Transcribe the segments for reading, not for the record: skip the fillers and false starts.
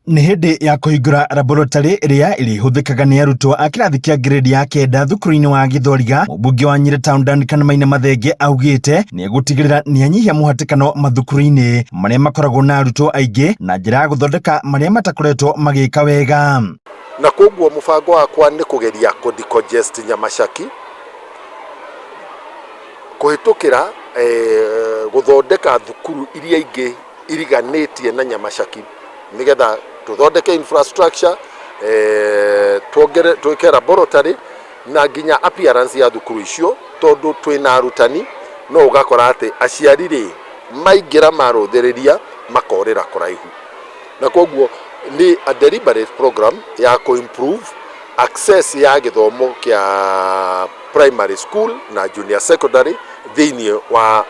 Nĩ hĩndĩ ya kũhingũra laboratory ĩrĩa ĩrĩhũthĩkaga nĩ arutwo a kĩrathi kĩa grade ya kenda thukuru-inĩ wa Gĩthoriga. Mũmbunge wa Nyeri Town Duncan Maina augĩte nĩ egũtigĩrĩra nĩ anyihia mũhatĩkano mathukuru-inĩ marĩa makoragwo na arutwo aingĩ na njĩra ya gũthondeka marĩa matakoretwo magĩka wega. Na koguo mũbango wakwa nĩ kũgeria kũdecongest Nyamashaki kũhĩtũkĩra gũthondeka thukuru iria ingĩ iriganĩtie na Nyamashaki nigetha tuthondeke infrastructure twĩke laboratory na nginya appearance ya thukuru icio, tondu twina arutani no ugakora ati aciari ri maingĩra marũthĩrĩria makorĩra kũraihu. Na koguo ni a deliberate program ya improve access ya gĩthomo kĩa primary school na junior secondary thĩinĩ wa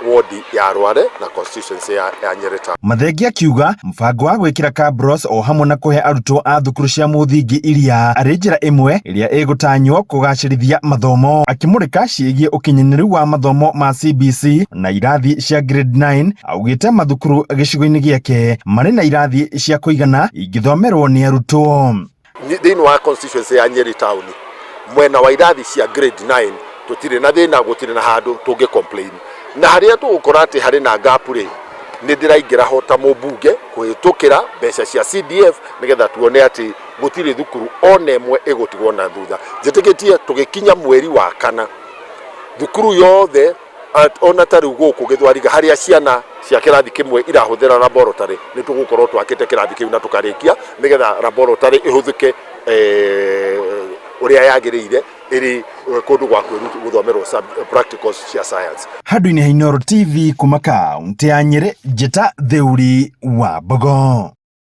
wodi ya Rware na constituency ya Nyeri Town. Mathengi akiuga mũbango wa gwĩkĩra cabros o hamwe na kũhe arutwo a thukuru cia mũthingi iria arĩ njĩra ĩmwe ĩrĩa ĩgũtanywo kũgacĩrithia mathomo. Akĩmũrĩka ciĩgiĩ ũkinyanĩru wa mathomo ma CBC na irathi cia grade 9, augĩte mathukuru gĩcigo-inĩ gĩake marĩ na irathi cia kũigana ingĩthomerwo nĩ arutwo. Thĩinĩ wa constituency ya Nyeri Town mwena wa irathi cia grade 9 tutire na thina gutire na handu tungi complain, na haria tugukora ati hari na gap ri ni ndiraingira hota mũmbunge kuhitukira mbeca cia CDF nigetha tuone ati gutire thukuru ona imwe igutigwo na thutha. Njitikitie tugikinya mweri wa kana thukuru yothe ona tari guku Gĩthwariga haria ciana cia kirathi kimwe irahuthira laboratory ni tugukorwo twakite kirathi kiu na tukarikia nigetha laboratory ihuthike uria yagĩrĩire iri kundu gwa guthomerwo practicals cia science. Handũ-inĩ ha Inooro TV kuma kaunti ya Nyeri, njĩta Theuri wa Mbogo.